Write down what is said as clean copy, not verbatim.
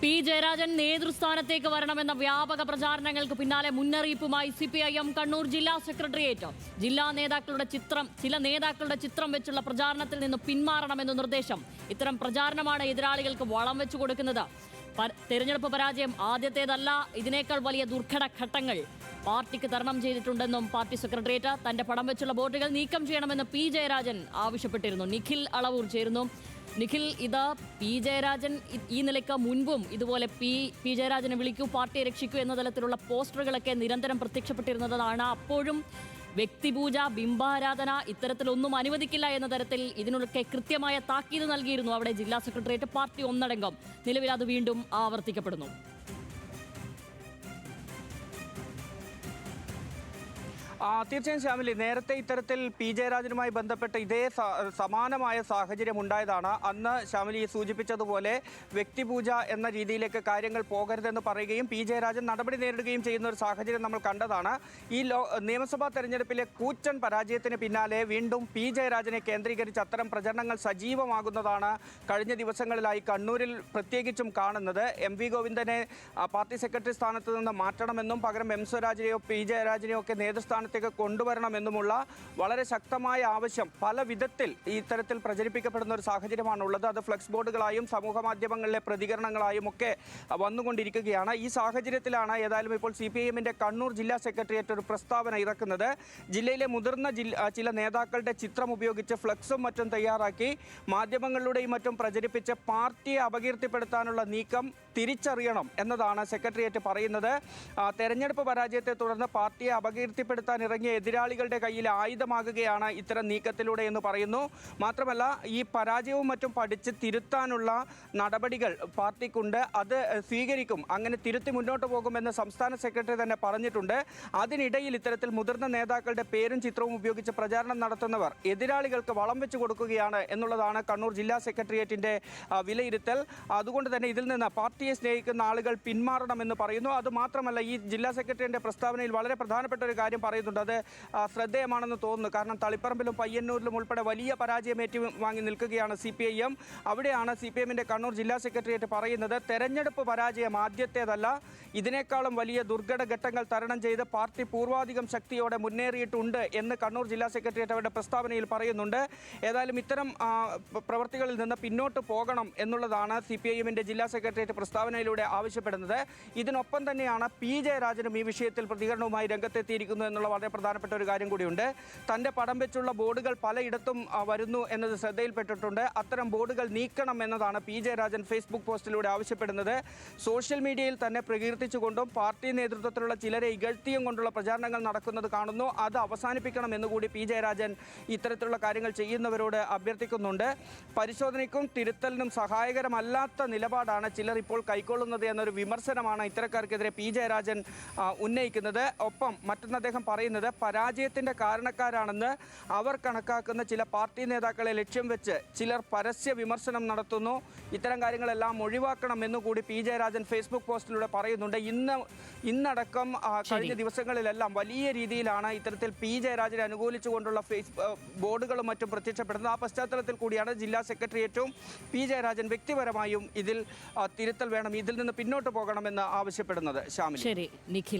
P Jayarajan നേതൃസ്ഥാനത്തേക്ക് വരണമെന്ന വ്യാപക പ്രചാരണങ്ങൾക്ക് പിന്നാലെ മുന്നറിയിപ്പുമായി CPIM കണ്ണൂർ ജില്ലാ സെക്രട്ടേറിയറ്റ്. ചില നേതാക്കളുടെ ചിത്രം വെച്ചുള്ള പ്രചാരണത്തിൽ നിന്ന് പിന്മാറണമെന്ന നിർദ്ദേശം. ഇത്തരം പ്രചാരണമാണ് എതിരാളികൾക്ക് വളം വെച്ചു കൊടുക്കുന്നത്. തെരഞ്ഞെടുപ്പ് പരാജയം ആദ്യത്തേതല്ല. ഇതിനേക്കാൾ വലിയ ദുർഘട ഘട്ടങ്ങൾ പാർട്ടിക്ക് തരണം ചെയ്തിട്ടുണ്ടെന്നും പാർട്ടി സെക്രട്ടേറിയറ്റ്. തന്റെ പടം വെച്ചുള്ള ബോർഡുകൾ നീക്കം ചെയ്യണമെന്ന് പി ജയരാജൻ ആവശ്യപ്പെട്ടിരുന്നു. നിഖിൽ അളവൂർ ചേരുന്നു. നിഖിൽ, ഇത് പി ജയരാജൻ ഈ നിലയ്ക്ക് മുൻപും ഇതുപോലെ പി ജയരാജനെ വിളിക്കൂ, പാർട്ടിയെ രക്ഷിക്കൂ എന്ന തരത്തിലുള്ള പോസ്റ്ററുകളൊക്കെ നിരന്തരം പ്രത്യക്ഷപ്പെട്ടിരുന്നതാണ്. അപ്പോഴും വ്യക്തിപൂജ, ബിംബാരാധന ഇത്തരത്തിലൊന്നും അനുവദിക്കില്ല എന്ന തരത്തിൽ ഇതിനൊക്കെ കൃത്യമായ താക്കീത് നൽകിയിരുന്നു അവിടെ ജില്ലാ സെക്രട്ടേറിയറ്റ്, പാർട്ടി ഒന്നടങ്കം. നിലവിൽ അത് വീണ്ടും ആവർത്തിക്കപ്പെടുന്നു. തീർച്ചയായും ശ്യാമിലി, നേരത്തെ ഇത്തരത്തിൽ പി ജയരാജനുമായി ബന്ധപ്പെട്ട് ഇതേ സമാനമായ സാഹചര്യം ഉണ്ടായതാണ്. അന്ന് ശ്യാമിലി സൂചിപ്പിച്ചതുപോലെ വ്യക്തിപൂജ എന്ന രീതിയിലേക്ക് കാര്യങ്ങൾ പോകരുതെന്ന് പറയുകയും പി ജയരാജൻ നടപടി നേരിടുകയും ചെയ്യുന്ന ഒരു സാഹചര്യം നമ്മൾ കണ്ടതാണ്. ഈ നിയമസഭാ തെരഞ്ഞെടുപ്പിലെ കൂറ്റൻ പരാജയത്തിന് പിന്നാലെ വീണ്ടും പി ജയരാജനെ കേന്ദ്രീകരിച്ച് അത്തരം പ്രചരണങ്ങൾ സജീവമാകുന്നതാണ് കഴിഞ്ഞ ദിവസങ്ങളിലായി കണ്ണൂരിൽ പ്രത്യേകിച്ചും കാണുന്നത്. MV ഗോവിന്ദനെ പാർട്ടി സെക്രട്ടറി സ്ഥാനത്ത് നിന്ന് മാറ്റണമെന്നും പകരം M സ്വരാജിനെയോ പി ജയരാജനെയോ ഒക്കെ നേതൃസ്ഥാനത്ത് കൊണ്ടുവരണമെന്നുമുള്ള വളരെ ശക്തമായ ആവശ്യം പല വിധത്തിൽ ഇത്തരത്തിൽ പ്രചരിപ്പിക്കപ്പെടുന്ന ഒരു സാഹചര്യമാണുള്ളത്. അത് ഫ്ലെക്സ് ബോർഡുകളായും സമൂഹ മാധ്യമങ്ങളിലെ പ്രതികരണങ്ങളായും ഒക്കെ വന്നുകൊണ്ടിരിക്കുകയാണ്. ഈ സാഹചര്യത്തിലാണ് ഏതായാലും ഇപ്പോൾ CPIMന്റെ കണ്ണൂർ ജില്ലാ സെക്രട്ടേറിയറ്റ് ഒരു പ്രസ്താവന ഇറക്കുന്നത്. ജില്ലയിലെ മുതിർന്ന ചില നേതാക്കളുടെ ചിത്രം ഉപയോഗിച്ച് ഫ്ലെക്സും മറ്റും തയ്യാറാക്കി മാധ്യമങ്ങളിലൂടെയും മറ്റും പ്രചരിപ്പിച്ച് പാർട്ടിയെ അപകീർത്തിപ്പെടുത്താനുള്ള നീക്കം തിരിച്ചറിയണം എന്നതാണ് സെക്രട്ടേറിയറ്റ് പറയുന്നത്. തെരഞ്ഞെടുപ്പ് പരാജയത്തെ തുടർന്ന് പാർട്ടിയെ അപകീർത്തിപ്പെടുത്താൻ ഇറങ്ങിയ എതിരാളികളുടെ കയ്യിൽ ആയുധമാകുകയാണ് ഇത്തരം നീക്കത്തിലൂടെ എന്ന് പറയുന്നു. മാത്രമല്ല, ഈ പരാജയവും മറ്റും പഠിച്ച് തിരുത്താനുള്ള നടപടികൾ പാർട്ടിക്കുണ്ട്, അത് സ്വീകരിക്കും, അങ്ങനെ തിരുത്തി മുന്നോട്ട് പോകുമെന്ന് സംസ്ഥാന സെക്രട്ടറി തന്നെ പറഞ്ഞിട്ടുണ്ട്. അതിനിടയിൽ ഇത്തരത്തിൽ മുതിർന്ന നേതാക്കളുടെ പേരും ചിത്രവും ഉപയോഗിച്ച് പ്രചാരണം നടത്തുന്നവർ എതിരാളികൾക്ക് വളം വെച്ച് കൊടുക്കുകയാണ് എന്നുള്ളതാണ് കണ്ണൂർ ജില്ലാ സെക്രട്ടേറിയറ്റിന്റെ വിലയിരുത്തൽ. അതുകൊണ്ട് തന്നെ ഇതിൽ നിന്ന് പാർട്ടിയെ സ്നേഹിക്കുന്ന ആളുകൾ പിന്മാറണമെന്ന് പറയുന്നു. അതുമാത്രമല്ല, ഈ ജില്ലാ സെക്രട്ടറിയുടെ പ്രസ്താവനയിൽ വളരെ പ്രധാനപ്പെട്ട ഒരു കാര്യം പറയുന്നുണ്ട്. അത് ശ്രദ്ധേയമാണെന്ന് തോന്നുന്നു. കാരണം തളിപ്പറമ്പിലും പയ്യന്നൂരിലും ഉൾപ്പെടെ വലിയ പരാജയം ഏറ്റുവാങ്ങി നിൽക്കുകയാണ് CPIM. അവിടെയാണ് CPIMന്റെ കണ്ണൂർ ജില്ലാ സെക്രട്ടേറിയറ്റ് പറയുന്നത്, തെരഞ്ഞെടുപ്പ് പരാജയം ആദ്യത്തേതല്ല, ഇതിനേക്കാളും വലിയ ദുർഘട ഘട്ടങ്ങൾ തരണം ചെയ്ത് പാർട്ടി പൂർവാധികം ശക്തിയോടെ മുന്നേറിയിട്ടുണ്ട് എന്ന് കണ്ണൂർ ജില്ലാ സെക്രട്ടേറിയറ്റ് അവരുടെ പ്രസ്താവനയിൽ പറയുന്നുണ്ട്. ഏതായാലും ഇത്തരം പ്രവൃത്തികളിൽ നിന്ന് പിന്നോട്ട് പോകണം എന്നുള്ളതാണ് CPIMന്റെ ജില്ലാ സെക്രട്ടേറിയറ്റ് പ്രസ്താവനയിലൂടെ ആവശ്യപ്പെടുന്നത്. ഇതിനൊപ്പം തന്നെയാണ് പി ജയരാജനും ഈ വിഷയത്തിൽ പ്രതികരണവുമായി രംഗത്തെത്തിയിരിക്കുന്നു എന്നുള്ള വളരെ പ്രധാനപ്പെട്ട ഒരു കാര്യം കൂടിയുണ്ട്. തൻ്റെ പടം വെച്ചുള്ള ബോർഡുകൾ പലയിടത്തും വരുന്നു എന്നത് ശ്രദ്ധയിൽപ്പെട്ടിട്ടുണ്ട്. അത്തരം ബോർഡുകൾ നീക്കണം എന്നതാണ് പി ജയരാജൻ ഫേസ്ബുക്ക് പോസ്റ്റിലൂടെ ആവശ്യപ്പെടുന്നത്. സോഷ്യൽ മീഡിയയിൽ തന്നെ പ്രകീർത്തിച്ചുകൊണ്ടും പാർട്ടി നേതൃത്വത്തിലുള്ള ചിലരെ ഇകഴ്ത്തിയും കൊണ്ടുള്ള പ്രചാരണങ്ങൾ നടക്കുന്നത് കാണുന്നു. അത് അവസാനിപ്പിക്കണം എന്നുകൂടി പി ജയരാജൻ ഇത്തരത്തിലുള്ള കാര്യങ്ങൾ ചെയ്യുന്നവരോട് അഭ്യർത്ഥിക്കുന്നുണ്ട്. പരിശോധനയ്ക്കും തിരുത്തലിനും സഹായകരമല്ലാത്ത നിലപാടാണ് ചിലർ ഇപ്പോൾ കൈക്കൊള്ളുന്നത് എന്നൊരു വിമർശനമാണ് ഇത്തരക്കാർക്കെതിരെ പി ജയരാജൻ ഉന്നയിക്കുന്നത്. ഒപ്പം മറ്റൊന്ന് അദ്ദേഹം പറയുന്നത്, പരാജയത്തിൻ്റെ കാരണക്കാരാണെന്ന് അവർ കണക്കാക്കുന്ന ചില പാർട്ടി നേതാക്കളെ ലക്ഷ്യം വെച്ച് ചിലർ പരസ്യ വിമർശനം നടത്തുന്നു. ഇത്തരം കാര്യങ്ങളെല്ലാം ഒഴിവാക്കണം എന്നുകൂടി പി ജയരാജൻ ഫേസ്ബുക്ക് പോസ്റ്റിലൂടെ പറയുന്നുണ്ട്. ഇന്നടക്കം കഴിഞ്ഞ ദിവസങ്ങളിലെല്ലാം വലിയ രീതിയിലാണ് ഇത്തരത്തിൽ പി ജയരാജനെ അനുകൂലിച്ചുകൊണ്ടുള്ള ബോർഡുകളും മറ്റും പ്രത്യക്ഷപ്പെടുന്നത്. ആ പശ്ചാത്തലത്തിൽ കൂടിയാണ് ജില്ലാ സെക്രട്ടേറിയറ്റും പി ജയരാജൻ വ്യക്തിപരമായും ഇതിൽ തിരുത്തൽ വേണം, ഇതിൽ നിന്ന് പിന്നോട്ട് പോകണമെന്ന് ആവശ്യപ്പെടുന്നത്. ശരി നിഖിൽ.